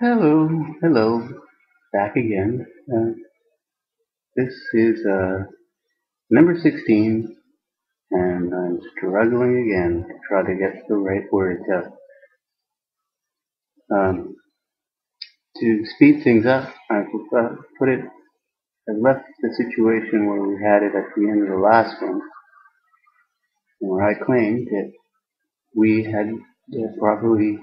Hello, hello, back again. This is number 16, and I'm struggling again to try to get the right words out. Um, to speed things up, I've I left the situation where we had it at the end of the last one, where I claimed that we had properly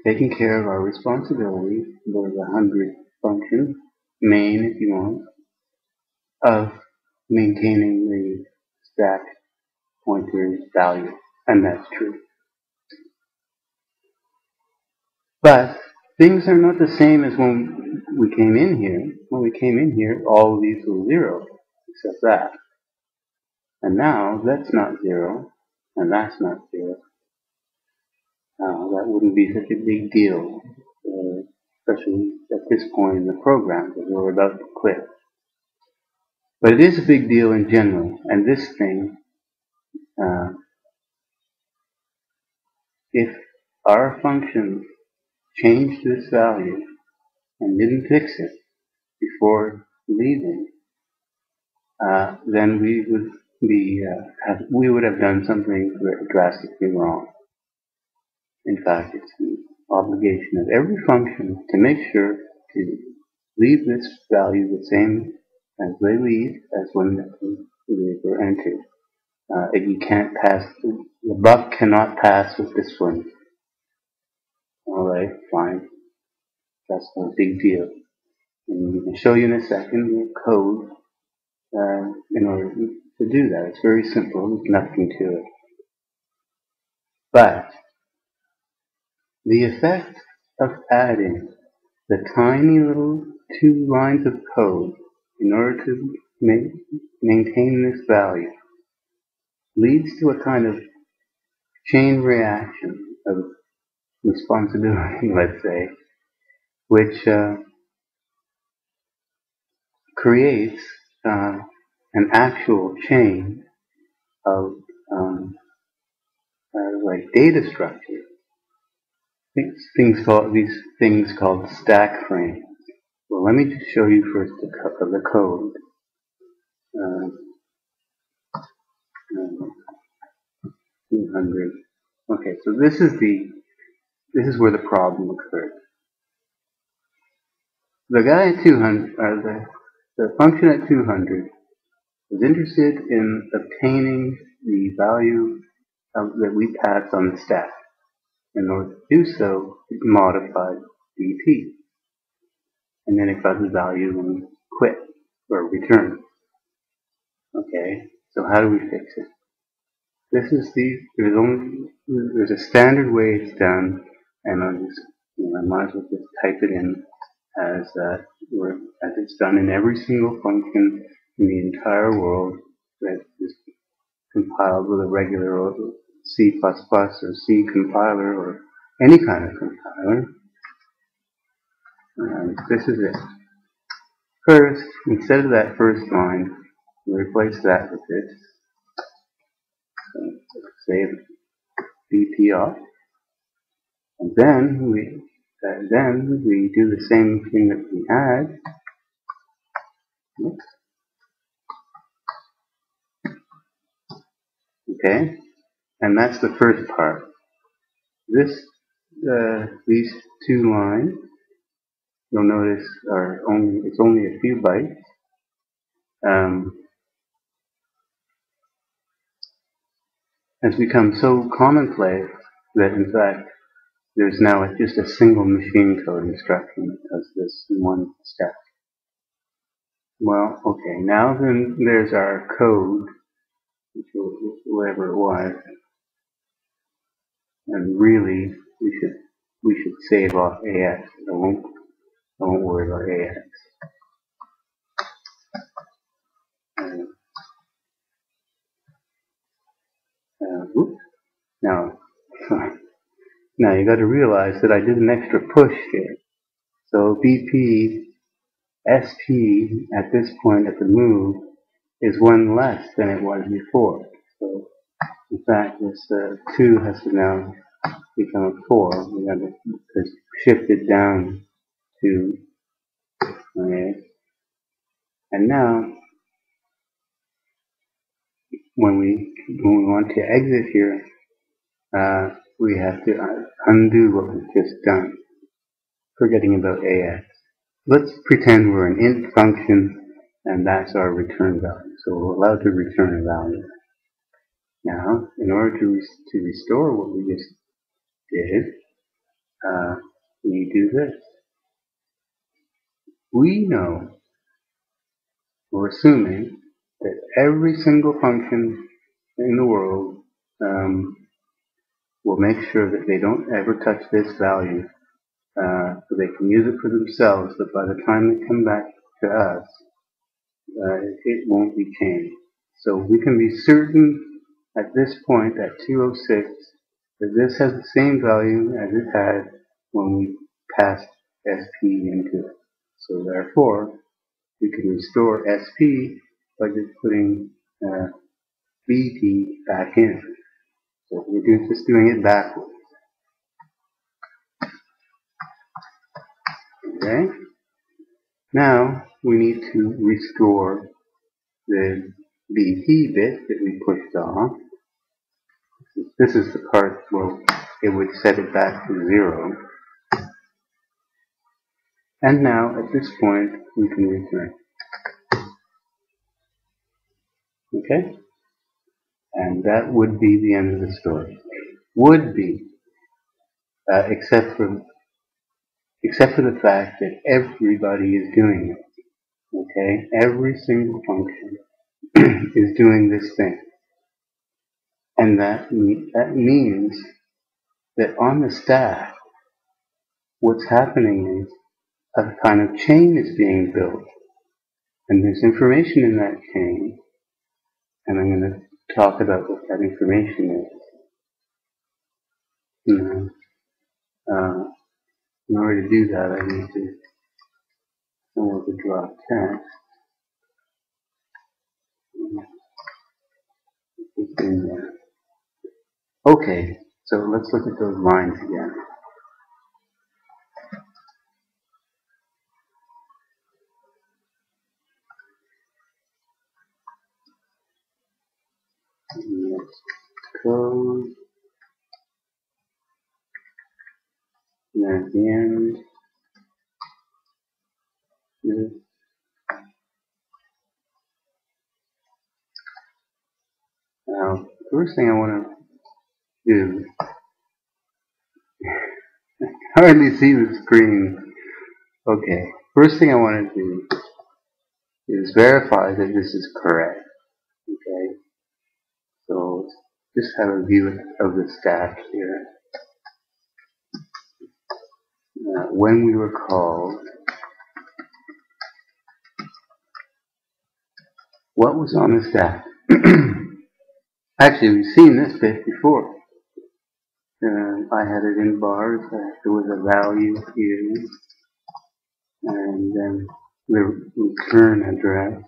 taken care of our responsibility, there was 100 function, main if you want, of maintaining the stack pointer's value, and that's true. But things are not the same as when we came in here. When we came in here, all of these were 0, except that. And now that's not 0, and that's not 0. That wouldn't be such a big deal, especially at this point in the program that we're about to quit. But it is a big deal in general, and this thing, if our function changed this value and didn't fix it before leaving, then we would have done something drastically wrong. In fact, it's the obligation of every function to make sure to leave this value the same as they leave as when they were entered. If you can't pass, the buck cannot pass with this one. Alright, fine. That's no big deal. And we can show you in a second the code in order to do that. It's very simple. There's nothing to it. But the effect of adding the tiny little 2 lines of code in order to maintain this value leads to a kind of chain reaction of responsibility, let's say, which creates an actual chain of like data structure. These things called stack frames. Well, let me just show you first the code. 200. Okay, so this is where the problem occurs. The guy at 200, the function at 200 is interested in obtaining the value that we pass on the stack. In order to do so, it modified BP. And then it got the value and quit or return. Okay, so how do we fix it? There's a standard way it's done, and I might as well just type it in as it's done in every single function in the entire world that is compiled with a regular C++ or C compiler or any kind of compiler. And this is it. First, instead of that first line, we replace that with this. So save BP off, and then we do the same thing that we had. Oops. Okay, and that's the first part. These 2 lines, you'll notice it's only a few bytes. Has become so commonplace that in fact there's now just a single machine code instruction that does this in one step. Well, okay, now then there's our code, whatever it was, and really we should save off AX. I won't worry about AX. Now you got to realize that I did an extra push here. So BP SP at this point at the move is 1 less than it was before. So in fact, this 2 has to now become a 4. We got to shifted down to, okay, and now when we want to exit here, we have to undo what we've just done, forgetting about AX. Let's pretend we're an int function and that's our return value. So we're allowed to return a value. Now, in order to restore what we just did, we do this. We know, we're assuming, that every single function in the world will make sure that they don't ever touch this value, so they can use it for themselves, but by the time they come back to us, it won't be changed. So we can be certain at this point, at 206, that this has the same value as it had when we passed SP into it. So therefore, we can restore SP by just putting BP back in. So we're just doing it backwards. Okay? Now we need to restore the BP bit that we pushed off. This is the part where it would set it back to 0. And now at this point we can return. Okay? And that would be the end of the story. Would be, except for the fact that everybody is doing it. Okay? Every single function is doing this thing. And that means that on the stack, what's happening is a kind of chain is being built. And there's information in that chain. And I'm going to talk about what that information is. In order to do that, I need to somewhere to draw text. In there. Okay, so let's look at those lines again. Let's close. And then at the end, this. Now, the first thing I want to do, I hardly see the screen. Okay, first thing I want to do is verify that this is correct. Okay, so just have a view of the stack here. When we were called, what was on the stack? Actually, we've seen this bit before. I had it in bars. There was a value here, and then the return address.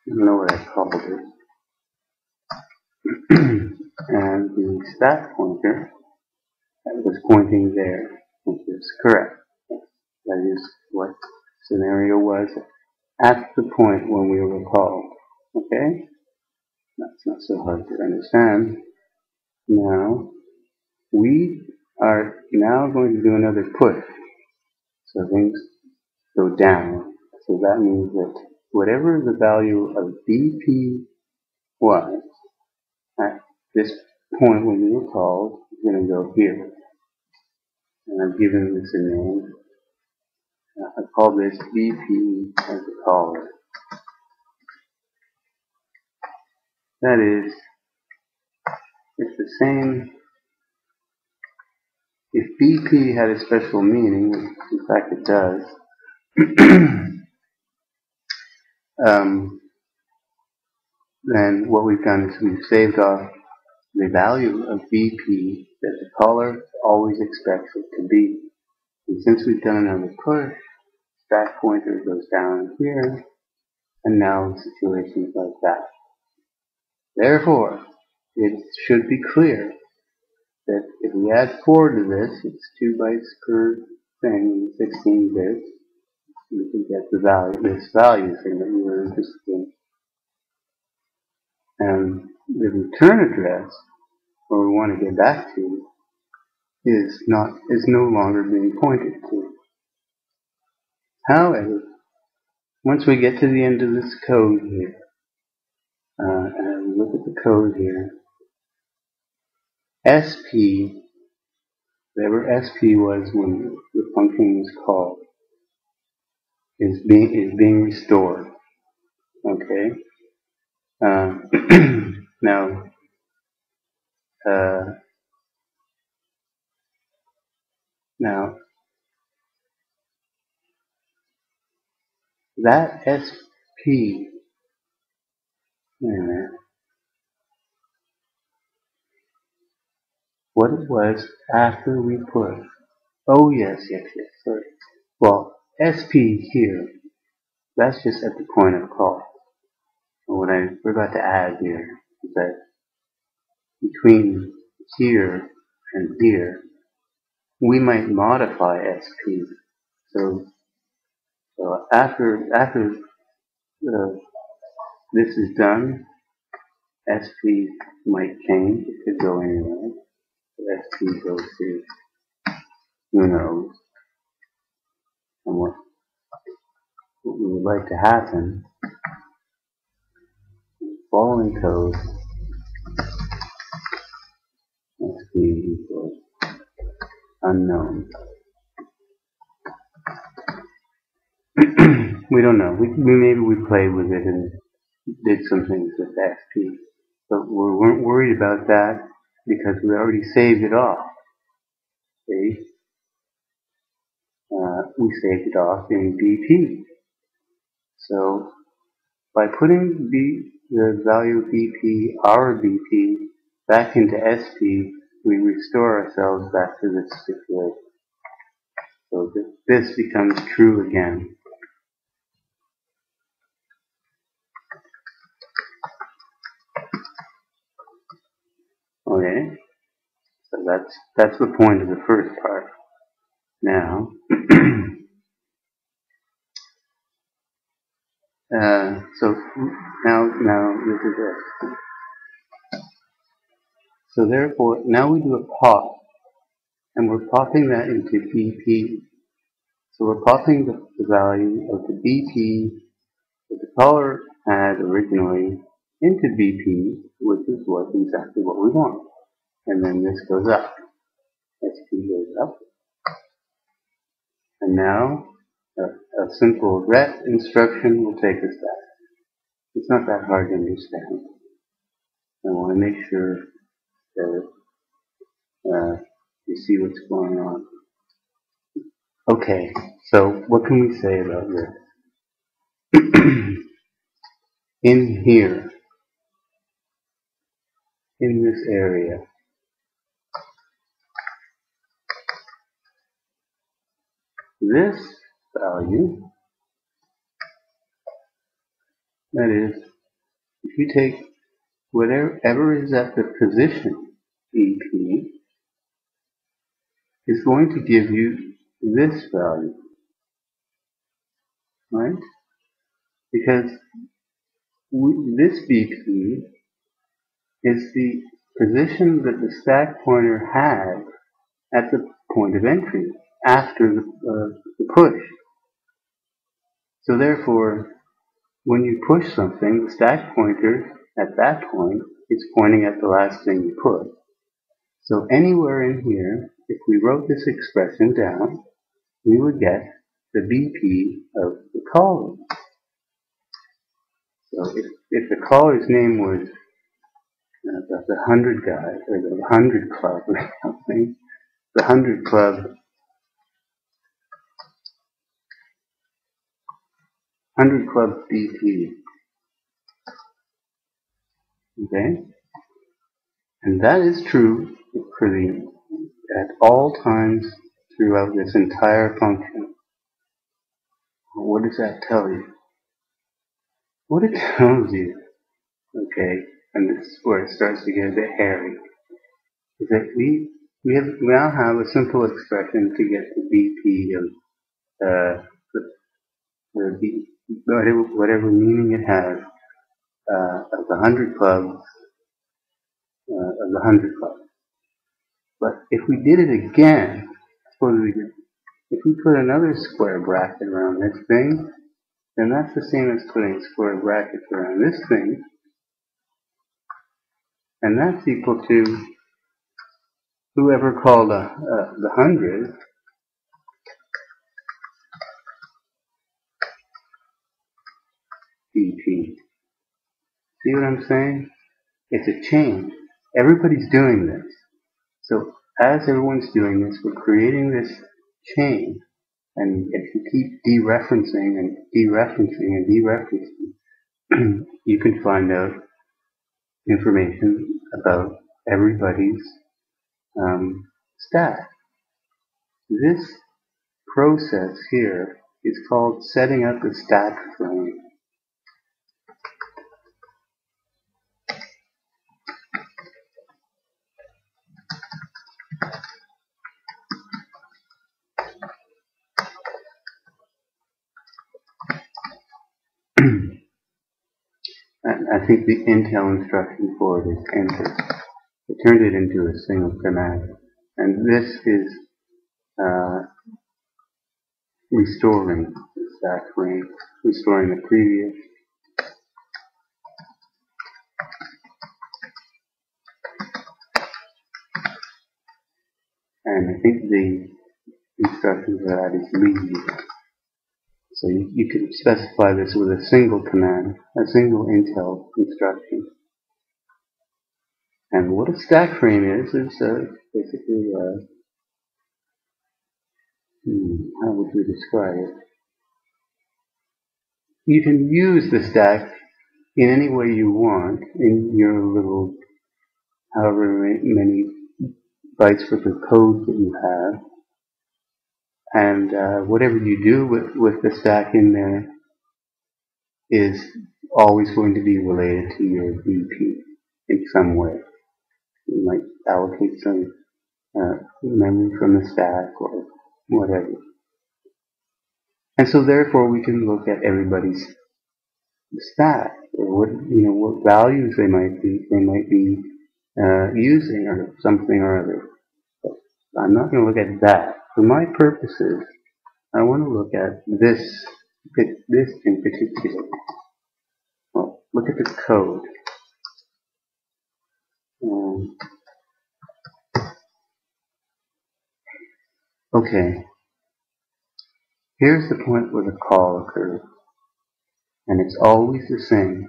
I don't know what I called it. And the stack pointer that was pointing there, which is correct. That is what the scenario was at the point when we were called. Okay? That's not so hard to understand. Now, we are now going to do another push. So things go down. So that means that whatever the value of BP was at this point when we were called is going to go here. And I've given this a name. I call this BP as a caller. That is, it's the same. If BP had a special meaning, which in fact it does, then what we've done is we've saved off the value of BP that the caller always expects it to be. And since we've done another push, stack pointer goes down here, and now the situation is like that. Therefore, it should be clear that if we add 4 to this, it's 2 bytes per thing, 16 bits. We can get the value, this value thing that we were interested in. And the return address, where we want to get back to, is no longer being pointed to. However, once we get to the end of this code here, and look at the code here, SP, whatever SP was when the function was called, is being restored. Okay. Now, now that SP, what it was after we put, oh yes, sorry. Well, SP here, that's just at the point of call. And what I forgot to add here is that between here and here, we might modify SP. So after this is done, SP might change. It could go anywhere. SP goes to who knows. And what we would like to happen in the following code, SP equals unknown. We don't know. Maybe we played with it and did some things with SP, but we weren't worried about that because we already saved it off. See? We saved it off in BP. So by putting the value of BP, our BP, back into SP, we restore ourselves back to this situation. So this becomes true again. Okay, so that's the point of the first part. Now, so now this is it. So therefore, now we do a pop, and we're popping that into BP. So we're popping the value of the BP that the caller had originally into BP, which is exactly what we want. And then this goes up. SP goes up. And now a simple ret instruction will take us back. It's not that hard to understand. I want to make sure that you see what's going on. Okay, so what can we say about this? In here, in this area, this value, that is, if you take whatever is at the position BP, is going to give you this value, right? Because this BP is the position that the stack pointer had at the point of entry after the push. So therefore, when you push something, the stack pointer at that point is pointing at the last thing you put. So anywhere in here, if we wrote this expression down, we would get the BP of the caller. So if the caller's name was the 100 guy, or the 100 club or something, the 100 club, 100 club BP. Okay? And that is true for at all times throughout this entire function. What does that tell you? What it tells you, okay, and this is where it starts to get a bit hairy, is that we now have a simple expression to get the BP of whatever meaning it has of the 100 clubs of the 100 clubs. But if we did it again, suppose if we put another square bracket around this thing, then that's the same as putting square brackets around this thing, and that's equal to whoever called the 100 BP. See what I'm saying? It's a chain. Everybody's doing this. So as everyone's doing this, we're creating this chain. And if you keep dereferencing and dereferencing and dereferencing, you can find out information about everybody's stack. This process here is called setting up a stack frame. I think the Intel instruction for it is enter. It turned it into a single command. And this is restoring the stack frame, restoring the previous. And I think the instruction for that is leave. So you can specify this with a single command, a single Intel instruction. And what a stack frame is basically, how would you describe it? You can use the stack in any way you want in your little, however many bytes worth of code that you have. And whatever you do with the stack in there is always going to be related to your BP in some way. You might allocate some memory from the stack or whatever. And so therefore we can look at everybody's stack, or what values they might be using, or something or other. But I'm not going to look at that. For my purposes, I want to look at this in particular. Well, look at the code. Okay. Here's the point where the call occurs. And it's always the same.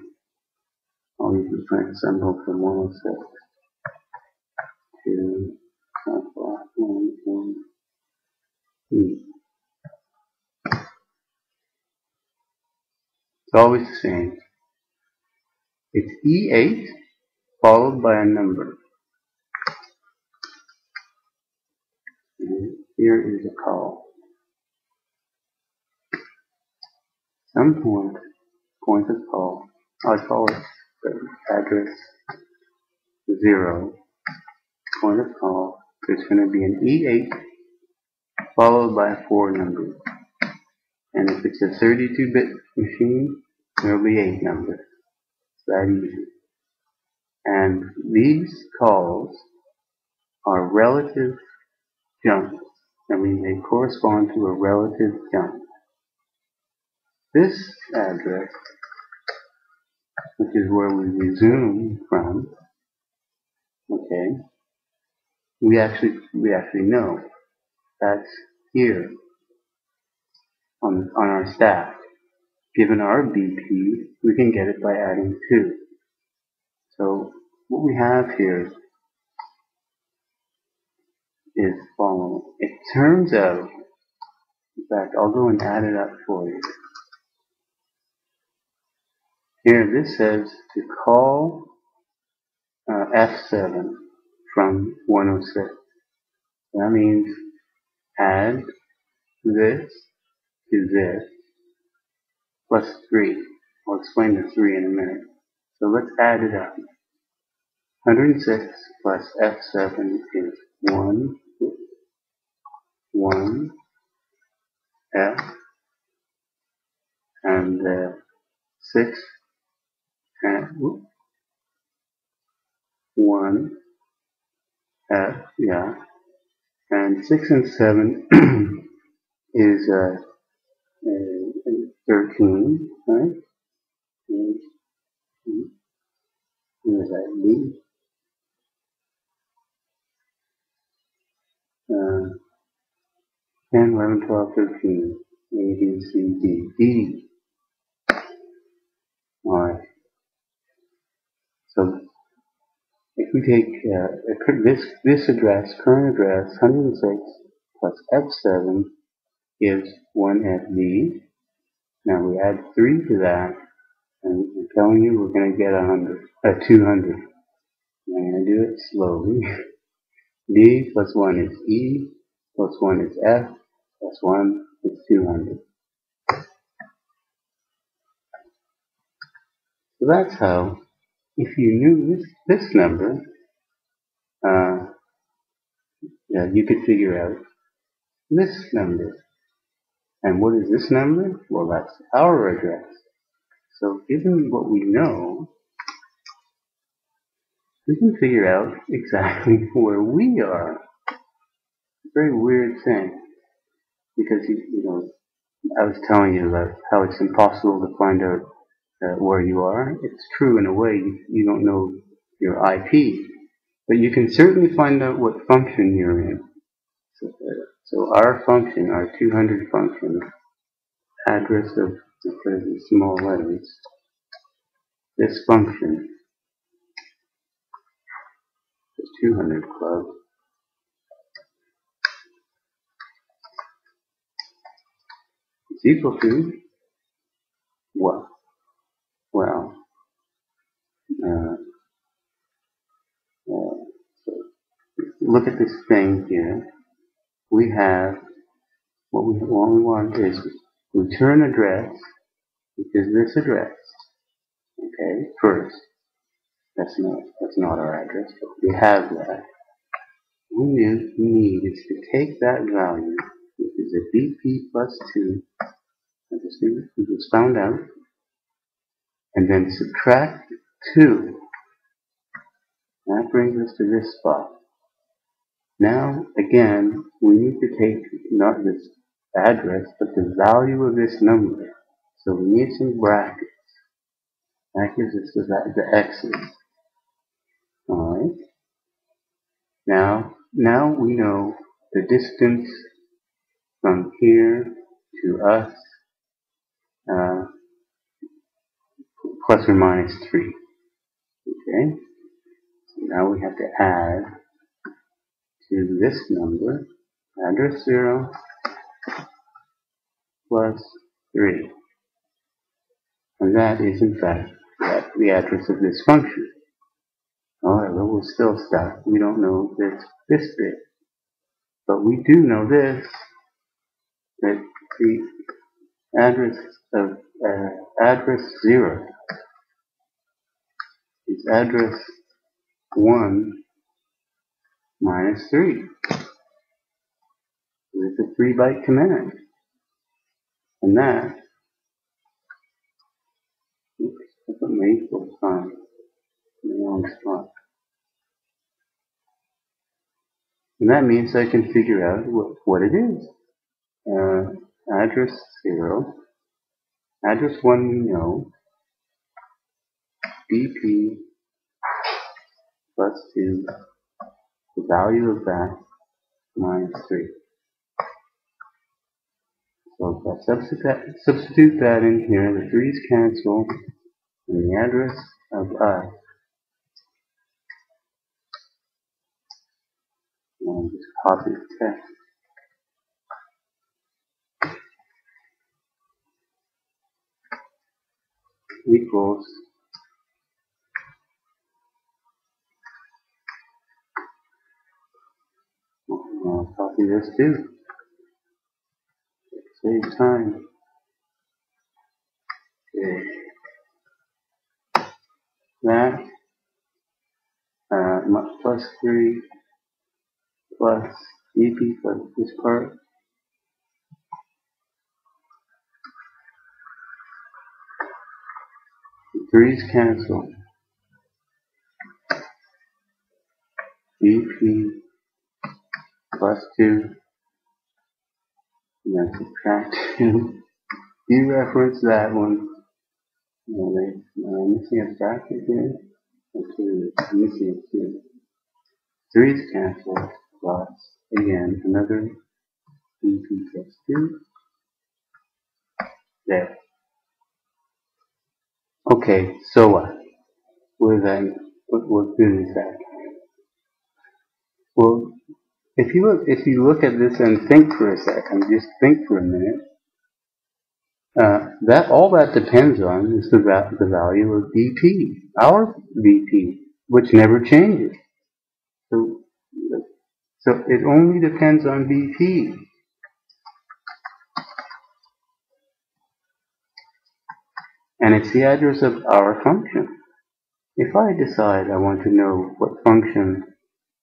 Always the same symbol from 106 to 1 E. It's always the same. It's E8 followed by a number. And here is a call. Some point of call. I call it address 0. Point of call. There's going to be an E8 followed by 4 numbers. And if it's a 32-bit machine, there will be 8 numbers. It's that easy. And these calls are relative jumps. I mean, they correspond to a relative jump. This address, which is where we resume from, okay, we actually know that's here on our stack. Given our BP, we can get it by adding 2. So what we have here is following. It turns out, in fact, I'll go and add it up for you. Here, this says to call F7 from 106. That means add this to this plus 3. I'll explain the 3 in a minute. So let's add it up. 106 plus F7 is 1, 1, F, and 6, and 1, F, yeah, and 6 and 7 is 13, right? And here's that B. 10, 11, 12, 13. A, B, C, D. D. Alright. So if we take this address, current address, 106 plus F7 gives 1FD. Now we add 3 to that, and I'm telling you we're going to get 200. I'm going to do it slowly. D plus 1 is E, plus 1 is F, plus 1 is 200. So that's how, if you knew this number, you could figure out this number. And what is this number? Well, that's our address. So given what we know, we can figure out exactly where we are. It's a very weird thing, because I was telling you about how it's impossible to find out where you are. It's true in a way. You don't know your IP, but you can certainly find out what function you're in. So our function, our 200 function, address of the small letters, this function, the 200 club, is equal to what? Well, so look at this thing here. We have what we want is return address, which is this address. Okay, first. That's not our address, but we have that. What we need is to take that value, which is a BP plus 2, we just found out, and then subtract 2. That brings us to this spot. Now, again, we need to take not this address, but the value of this number. So we need some brackets. That gives us the x's. Alright. Now we know the distance from here to us, plus or minus 3. Okay? So now we have to add to this number, address 0 plus 3. And that is, in fact, the address of this function. However, we're still stuck. We don't know this bit. But we do know this, that the address of address 0 is address 1 minus 3. It's a 3-byte command. And that, oops, I put my equal sign in the wrong spot. And that means I can figure out what it is. Address 0, address 1 we know, BP plus 2, the value of that, minus 3. So if I substitute that in here, the 3's cancel, and the address of us, and just copy the text, equals I'll copy this too. Save time. Okay. That plus 3 plus BP plus this part. The 3's cancel. BP plus 2, and then subtract 2. Dereference that one. I'm missing a bracket here. Okay, I'm missing a 2. 3's cancel plus, again, another BP plus 2. There. Okay, so what? What good is that? Well, if you look at this and think for a second, just think for a minute, that all that depends on is the value of BP, our BP, which never changes. So, so it only depends on BP. And it's the address of our function. If I decide I want to know what function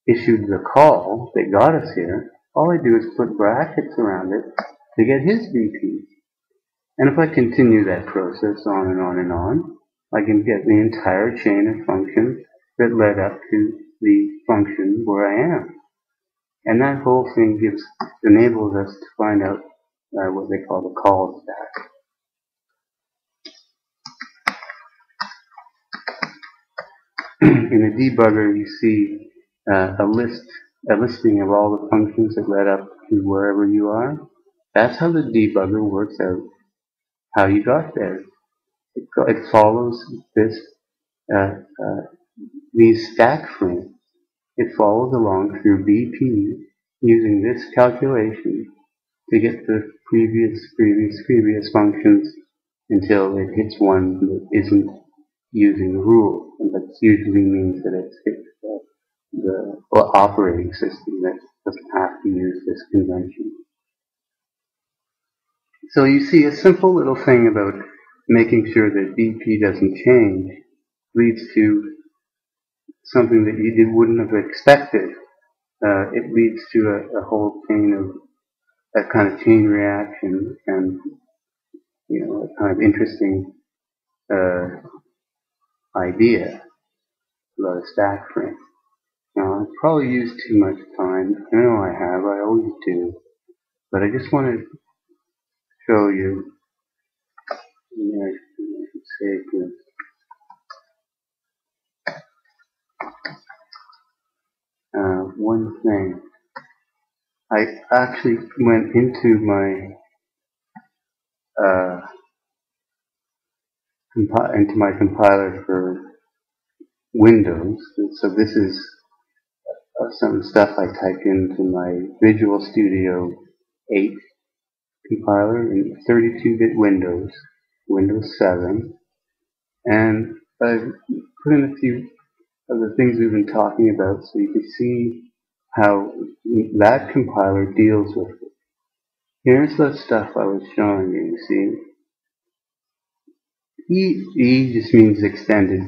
issued the call that got us here, all I do is put brackets around it to get his BP. And if I continue that process on and on and on, I can get the entire chain of functions that led up to the function where I am. And that whole thing enables us to find out what they call the call stack. In a debugger, you see a listing of all the functions that led up to wherever you are. That's how the debugger works out how you got there. It follows these stack frames. It follows along through BP using this calculation to get the previous functions until it hits one that isn't using the rule. And that usually means that it's hit the operating system that doesn't have to use this convention. So you see, a simple little thing about making sure that BP doesn't change leads to something that you wouldn't have expected. It leads to a whole chain of a kind of chain reaction and, you know, a kind of interesting idea about a stack frame. Now, I've probably used too much time. I know I have. I always do. But I just want to show you. I should save this. One thing. I actually went into my compiler for Windows. So this is some stuff I typed into my Visual Studio 8 compiler in 32-bit Windows, Windows 7, and I've put in a few of the things we've been talking about so you can see how that compiler deals with it. Here's the stuff I was showing you, see. E just means extended.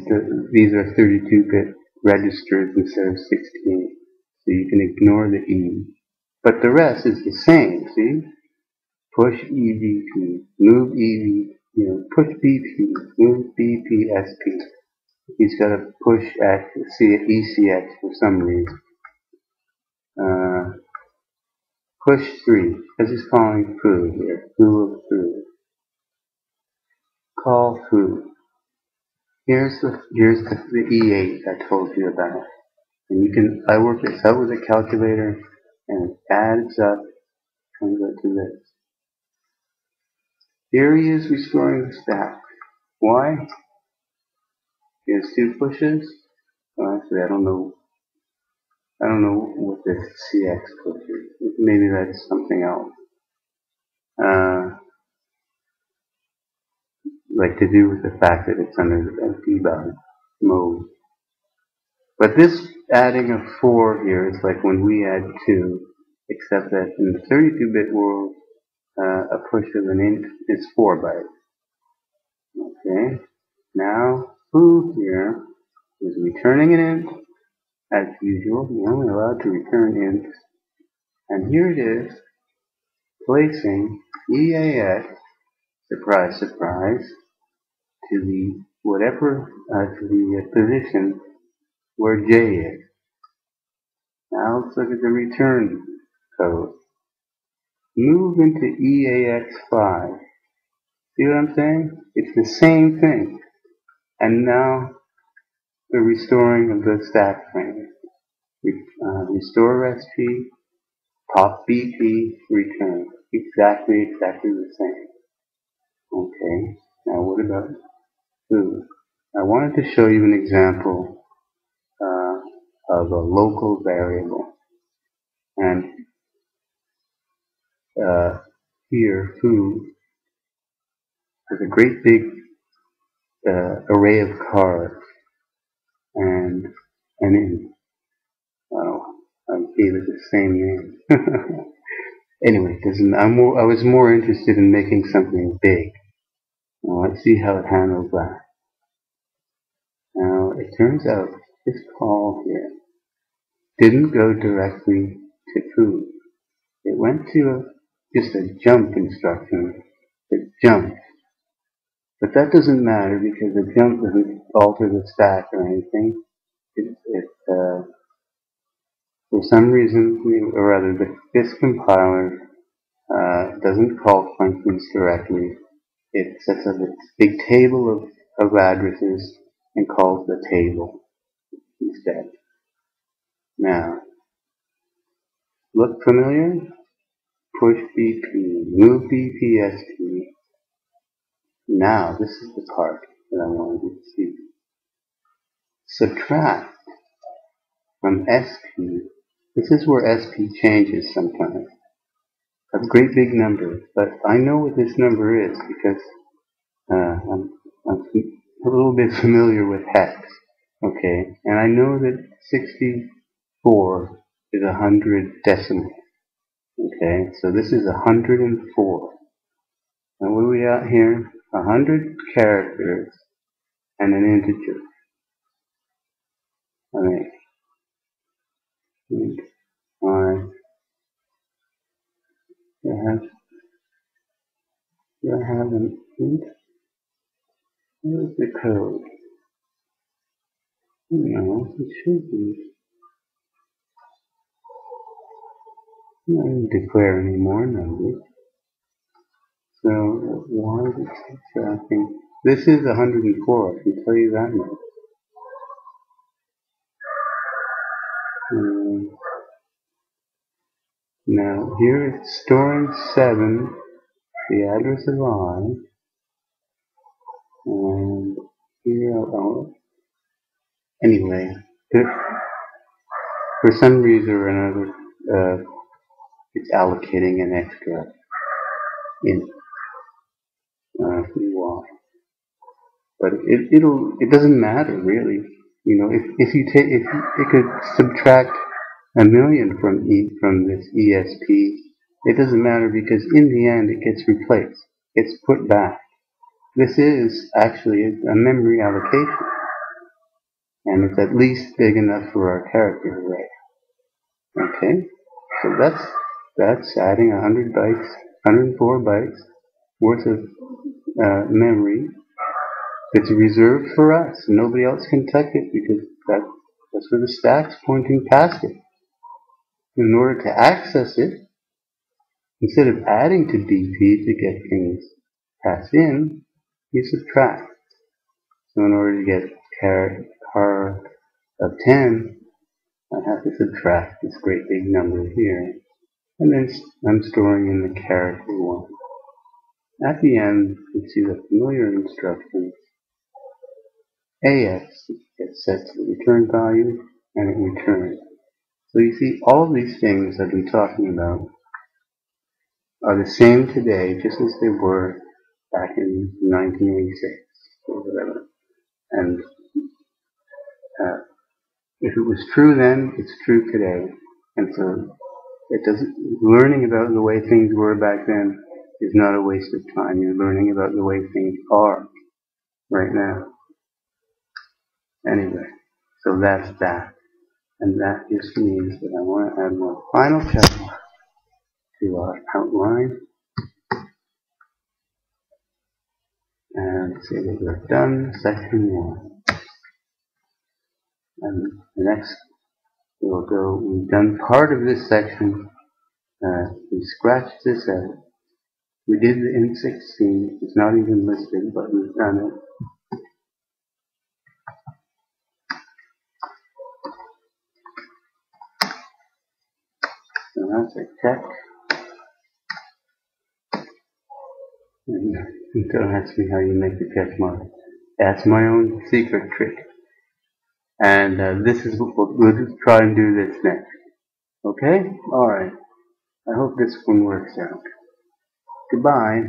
These are 32-bit registers instead of 16. So you can ignore the E. But the rest is the same, see? Push EBP, move push BP, move BPSP. He's got to push at ECX for some reason. Push 3, because he's calling foo here, foo of foo. Call foo. Here's the E8 I told you about. And I work this out with a calculator, and it adds up, comes out to this. Here he is restoring the stack. Why? He has 2 pushes. Well, actually, I don't know what this CX push is. Maybe that's something else. Like to do with the fact that it's under the debug mode. But this adding of 4 here is like when we add 2, except that in the 32-bit world, a push of an int is 4 bytes. Okay, now foo here is returning an int as usual. You're only allowed to return ints And here it is, placing EAX, surprise, surprise, to the whatever, to the position where J is. Now let's look at the return code. Move into EAX5. See what I'm saying? It's the same thing. And now the restoring of the stack frame. Restore SP, pop BP, return. Exactly the same. Okay, now what about food? I wanted to show you an example of a local variable. And here, food has a great big array of cards. And in, well, I gave it the same name. Anyway, I was more interested in making something big. Now, let's see how it handles that. Now, it turns out this call here didn't go directly to food. It went to just a jump instruction. It jumped. But that doesn't matter because the jump doesn't alter the stack or anything. For some reason, or rather, this compiler doesn't call functions directly. It sets up a big table of addresses and calls the table instead. Now, look familiar? Push BP, move BPSP. Now, this is the part that I wanted you to see. Subtract from SP. This is where SP changes sometimes. A great big number, but I know what this number is because I'm a little bit familiar with hex. Okay, and I know that 64 is 100 decimal. Okay, so this is 104. And what are we at here? 100 characters and an integer. Alright. Do I have an int? Where's the code? No, it should be. I don't declare any more numbers. So why is it subtracting? This is 104, I can tell you that much. Now here it's storing 7, the address of I, and here, anyway, for some reason or another, it's allocating an extra int. Why? But it doesn't matter really. You know, if it could subtract 1,000,000 from this ESP, it doesn't matter because in the end it gets replaced. It's put back. This is actually a memory allocation, and it's at least big enough for our character array. Okay, so that's adding 100 bytes, 104 bytes worth of memory. It's reserved for us. Nobody else can touch it because that's where the stack's pointing past it. In order to access it, instead of adding to BP to get things passed in, you subtract. So in order to get car of 10, I have to subtract this great big number here. And then I'm storing in the character 1. At the end, you see the familiar instructions. AX gets set to the return value, and it returns. So you see, all of these things I've been talking about are the same today, just as they were back in 1986 or whatever. And if it was true then, it's true today. And so learning about the way things were back then is not a waste of time. You're learning about the way things are right now. Anyway, so that's that. And that just means that I want to add one final check to our outline. And say that we're done section 1. And the next we've done part of this section. We scratched this out. We did the N16. It's not even listed, but we've done it. So that's a check. And don't ask me how you make the check mark. That's my own secret trick. And this is what we'll just try and do this next. Okay? Alright. I hope this one works out. Goodbye.